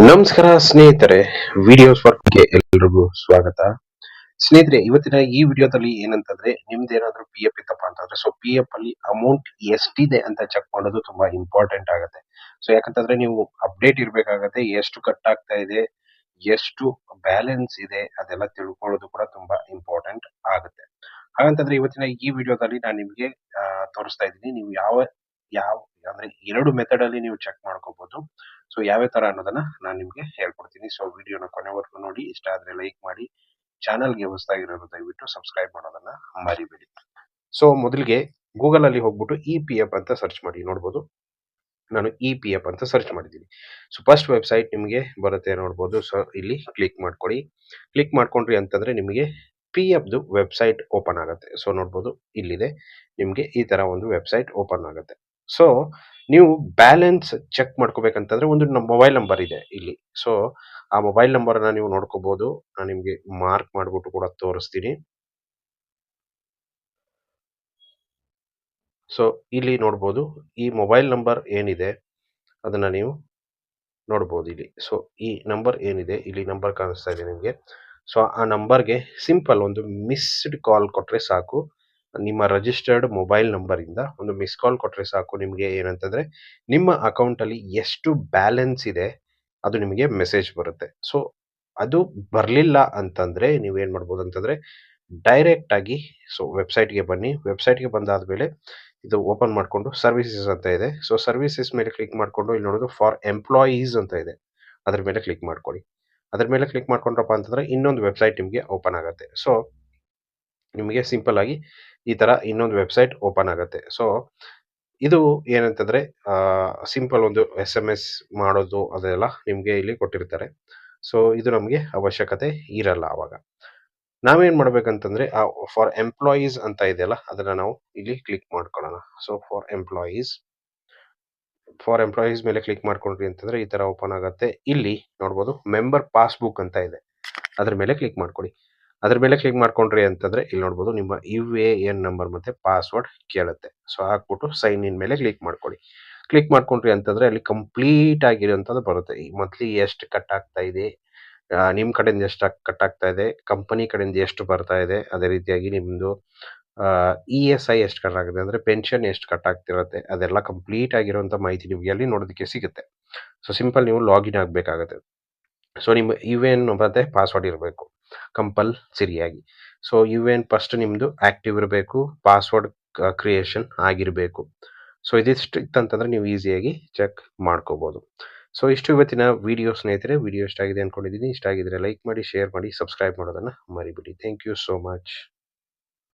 ನಮಸ್ಕಾರ ಸ್ನೇಹಿತರೆ, ವಿಡಿಯೋಸ್ ವರ್ಕ್ಗೆ ಎಲ್ರಿಗೂ ಸ್ವಾಗತ. ಸ್ನೇಹಿತರೆ, ಇವತ್ತಿನ ಈ ವಿಡಿಯೋದಲ್ಲಿ ಏನಂತಂದ್ರೆ ನಿಮ್ದೇನಾದ್ರೂ ಪಿ ಎಫ್ ಇತ್ತಪ್ಪ ಅಂತಂದ್ರೆ ಪಿ ಎಫ್ ಅಲ್ಲಿ ಅಮೌಂಟ್ ಎಷ್ಟಿದೆ ಅಂತ ಚೆಕ್ ಮಾಡೋದು ತುಂಬಾ ಇಂಪಾರ್ಟೆಂಟ್ ಆಗುತ್ತೆ. ಯಾಕಂತಂದ್ರೆ ನೀವು ಅಪ್ಡೇಟ್ ಇರ್ಬೇಕಾಗತ್ತೆ, ಎಷ್ಟು ಕಟ್ ಆಗ್ತಾ ಇದೆ, ಎಷ್ಟು ಬ್ಯಾಲೆನ್ಸ್ ಇದೆ ಅದೆಲ್ಲ ತಿಳ್ಕೊಳ್ಳೋದು ಕೂಡ ತುಂಬಾ ಇಂಪಾರ್ಟೆಂಟ್ ಆಗುತ್ತೆ. ಹಾಗಂತಂದ್ರೆ ಇವತ್ತಿನ ಈ ವಿಡಿಯೋದಲ್ಲಿ ನಾನು ನಿಮ್ಗೆ ತೋರಿಸ್ತಾ ಇದ್ದೀನಿ, ನೀವು ಯಾವ ಯಾವ ಅಂದ್ರೆ ಎರಡು ಮೆಥಡ್ ಅಲ್ಲಿ ನೀವು ಚೆಕ್ ಮಾಡ್ಕೋಬಹುದು. ಯಾವ್ಯಾವ ತರ ಅನ್ನೋದನ್ನ ನಾನು ನಿಮ್ಗೆ ಹೇಳ್ಕೊಡ್ತೀನಿ. ವಿಡಿಯೋನ ಕೊನೆವರೆಗೂ ನೋಡಿ. ಇಷ್ಟ ಆದ್ರೆ ಲೈಕ್ ಮಾಡಿ. ಚಾನಲ್ಗೆ ಹೊಸದಾಗಿರೋರು ದಯವಿಟ್ಟು ಸಬ್ಸ್ಕ್ರೈಬ್ ಮಾಡೋದನ್ನ ಮರಿಬೇಡಿ. ಮೊದಲಿಗೆ ಗೂಗಲ್ ಅಲ್ಲಿ ಹೋಗ್ಬಿಟ್ಟು ಇ ಪಿ ಎಫ್ ಅಂತ ಸರ್ಚ್ ಮಾಡಿ. ನೋಡ್ಬೋದು, ನಾನು ಇ ಪಿ ಎಫ್ ಅಂತ ಸರ್ಚ್ ಮಾಡಿದ್ದೀನಿ. ಫಸ್ಟ್ ವೆಬ್ಸೈಟ್ ನಿಮಗೆ ಬರುತ್ತೆ ನೋಡ್ಬೋದು. ಇಲ್ಲಿ ಕ್ಲಿಕ್ ಮಾಡ್ಕೊಳ್ಳಿ. ಕ್ಲಿಕ್ ಮಾಡ್ಕೊಂಡ್ರಿ ಅಂತಂದ್ರೆ ನಿಮಗೆ ಪಿ ಎಫ್ದು ವೆಬ್ಸೈಟ್ ಓಪನ್ ಆಗುತ್ತೆ. ನೋಡ್ಬೋದು, ಇಲ್ಲಿದೆ ನಿಮಗೆ ಈ ತರ ಒಂದು ವೆಬ್ಸೈಟ್ ಓಪನ್ ಆಗುತ್ತೆ. ನೀವು ಬ್ಯಾಲೆನ್ಸ್ ಚೆಕ್ ಮಾಡ್ಕೋಬೇಕಂತಂದ್ರೆ ಒಂದು ಮೊಬೈಲ್ ನಂಬರ್ ಇದೆ ಇಲ್ಲಿ. ಆ ಮೊಬೈಲ್ ನಂಬರ್ನ ನೀವು ನೋಡ್ಕೋಬಹುದು. ನಾನು ನಿಮ್ಗೆ ಮಾರ್ಕ್ ಮಾಡ್ಬಿಟ್ಟು ಕೂಡ ತೋರಿಸ್ತೀನಿ. ಇಲ್ಲಿ ನೋಡ್ಬೋದು, ಈ ಮೊಬೈಲ್ ನಂಬರ್ ಏನಿದೆ ಅದನ್ನ ನೀವು ನೋಡ್ಬೋದು ಇಲ್ಲಿ. ಈ ನಂಬರ್ ಏನಿದೆ ಇಲ್ಲಿ, ನಂಬರ್ ಕಾಣಿಸ್ತಾ ಇದೆ ನಿಮಗೆ. ಆ ನಂಬರ್ಗೆ ಸಿಂಪಲ್ ಒಂದು ಮಿಸ್ಡ್ ಕಾಲ್ ಕೊಟ್ರೆ ಸಾಕು. ನಿಮ್ಮ ರಿಜಿಸ್ಟರ್ಡ್ ಮೊಬೈಲ್ ನಂಬರ್ ಇಂದ ಒಂದು ಮಿಸ್ ಕಾಲ್ ಕೊಟ್ರೆ ಸಾಕು. ನಿಮಗೆ ಏನಂತಂದ್ರೆ ನಿಮ್ಮ ಅಕೌಂಟ್ ಅಲ್ಲಿ ಎಷ್ಟು ಬ್ಯಾಲೆನ್ಸ್ ಇದೆ ಅದು ನಿಮಗೆ ಮೆಸೇಜ್ ಬರುತ್ತೆ. ಅದು ಬರಲಿಲ್ಲ ಅಂತಂದ್ರೆ ನೀವೇನ್ ಮಾಡ್ಬೋದು ಅಂತಂದ್ರೆ ಡೈರೆಕ್ಟ್ ಆಗಿ ವೆಬ್ಸೈಟ್ಗೆ ಬನ್ನಿ. ವೆಬ್ಸೈಟ್ಗೆ ಬಂದಾದ್ಮೇಲೆ ಇದು ಓಪನ್ ಮಾಡ್ಕೊಂಡು ಸರ್ವಿಸಸ್ ಅಂತ ಇದೆ. ಸರ್ವಿಸಸ್ ಮೇಲೆ ಕ್ಲಿಕ್ ಮಾಡ್ಕೊಂಡು ಇಲ್ಲಿ ನೋಡೋದು ಫಾರ್ ಎಂಪ್ಲಾಯೀಸ್ ಅಂತ ಇದೆ, ಅದ್ರ ಮೇಲೆ ಕ್ಲಿಕ್ ಮಾಡ್ಕೊಳ್ಳಿ. ಅದ್ರ ಮೇಲೆ ಕ್ಲಿಕ್ ಮಾಡ್ಕೊಂಡ್ರಪ್ಪ ಅಂತಂದ್ರೆ ಇನ್ನೊಂದು ವೆಬ್ಸೈಟ್ ನಿಮಗೆ ಓಪನ್ ಆಗುತ್ತೆ. ನಿಮಗೆ ಸಿಂಪಲ್ ಆಗಿ ಈ ತರ ಇನ್ನೊಂದು ವೆಬ್ಸೈಟ್ ಓಪನ್ ಆಗುತ್ತೆ. ಇದು ಏನಂತಂದ್ರೆ ಸಿಂಪಲ್ ಒಂದು SMS ಮಾಡೋದು ಅದೆಲ್ಲ ನಿಮ್ಗೆ ಇಲ್ಲಿ ಕೊಟ್ಟಿರ್ತಾರೆ. ಇದು ನಮಗೆ ಅವಶ್ಯಕತೆ ಇರಲ್ಲ. ಅವಾಗ ನಾವೇನ್ ಮಾಡ್ಬೇಕಂತಂದ್ರೆ ಫಾರ್ ಎಂಪ್ಲಾಯೀಸ್ ಅಂತ ಇದೆಯಲ್ಲ ಅದನ್ನ ನಾವು ಇಲ್ಲಿ ಕ್ಲಿಕ್ ಮಾಡ್ಕೊಳ್ಳೋಣ. ಫಾರ್ ಎಂಪ್ಲಾಯೀಸ್ ಮೇಲೆ ಕ್ಲಿಕ್ ಮಾಡ್ಕೊಂಡ್ರಿ ಅಂತಂದ್ರೆ ಈ ತರ ಓಪನ್ ಆಗುತ್ತೆ. ಇಲ್ಲಿ ನೋಡ್ಬೋದು ಮೆಂಬರ್ ಪಾಸ್ಬುಕ್ ಅಂತ ಇದೆ, ಅದ್ರ ಮೇಲೆ ಕ್ಲಿಕ್ ಮಾಡ್ಕೊಳ್ಳಿ. ಅದ್ರ ಮೇಲೆ ಕ್ಲಿಕ್ ಮಾಡ್ಕೊಂಡ್ರಿ ಅಂತಂದ್ರೆ ಇಲ್ಲಿ ನೋಡ್ಬೋದು ನಿಮ್ಮ UAN ನಂಬರ್ ಮತ್ತೆ ಪಾಸ್ವರ್ಡ್ ಕೇಳುತ್ತೆ. ಹಾಕ್ಬಿಟ್ಟು ಸೈನ್ ಇನ್ ಮೇಲೆ ಕ್ಲಿಕ್ ಮಾಡ್ಕೊಳ್ಳಿ. ಕ್ಲಿಕ್ ಮಾಡ್ಕೊಂಡ್ರಿ ಅಂತಂದ್ರೆ ಅಲ್ಲಿ ಕಂಪ್ಲೀಟ್ ಆಗಿರೋಂಥದ್ದು ಬರುತ್ತೆ. ಈ ಮಂತ್ಲಿ ಎಷ್ಟು ಕಟ್ ಆಗ್ತಾ ಇದೆ, ನಿಮ್ ಕಡೆಯಿಂದ ಎಷ್ಟು ಕಟ್ ಆಗ್ತಾ ಇದೆ, ಕಂಪನಿ ಕಡೆಯಿಂದ ಎಷ್ಟು ಬರ್ತಾ ಇದೆ, ಅದೇ ರೀತಿಯಾಗಿ ನಿಮ್ದು ESI ಎಷ್ಟು ಕಟ್ ಆಗಿದೆ ಅಂದ್ರೆ ಪೆನ್ಷನ್ ಎಷ್ಟು ಕಟ್ ಆಗ್ತಿರುತ್ತೆ, ಅದೆಲ್ಲ ಕಂಪ್ಲೀಟ್ ಆಗಿರುವಂತ ಮಾಹಿತಿ ನಿಮ್ಗೆ ಅಲ್ಲಿ ನೋಡೋದಕ್ಕೆ ಸಿಗುತ್ತೆ. ಸಿಂಪಲ್ ನೀವು ಲಾಗಿನ್ ಆಗ್ಬೇಕಾಗತ್ತೆ. ನಿಮ್ಮ UAN ಮತ್ತೆ ಪಾಸ್ವರ್ಡ್ ಇರಬೇಕು ಕಂಪಲ್ಸರಿಯಾಗಿ. UAN ಫಸ್ಟ್ ನಿಮ್ದು ಆಕ್ಟಿವ್ ಇರಬೇಕು, ಪಾಸ್ವರ್ಡ್ ಕ್ರಿಯೇಷನ್ ಆಗಿರಬೇಕು. ಇದಿಷ್ಟು ಇತ್ತಂತಂದ್ರೆ ನೀವು ಈಸಿಯಾಗಿ ಚೆಕ್ ಮಾಡ್ಕೋಬಹುದು. ಇಷ್ಟು ಇವತ್ತಿನ ವಿಡಿಯೋ ಸ್ನೇಹಿತರೆ. ವಿಡಿಯೋ ಇಷ್ಟ ಆಗಿದೆ ಅನ್ಕೊಂಡಿದ್ದೀನಿ. ಇಷ್ಟ ಆಗಿದ್ರೆ ಲೈಕ್ ಮಾಡಿ, ಶೇರ್ ಮಾಡಿ, ಸಬ್ಸ್ಕ್ರೈಬ್ ಮಾಡೋದನ್ನ ಮರಿಬಿಡಿ. Thank you so much.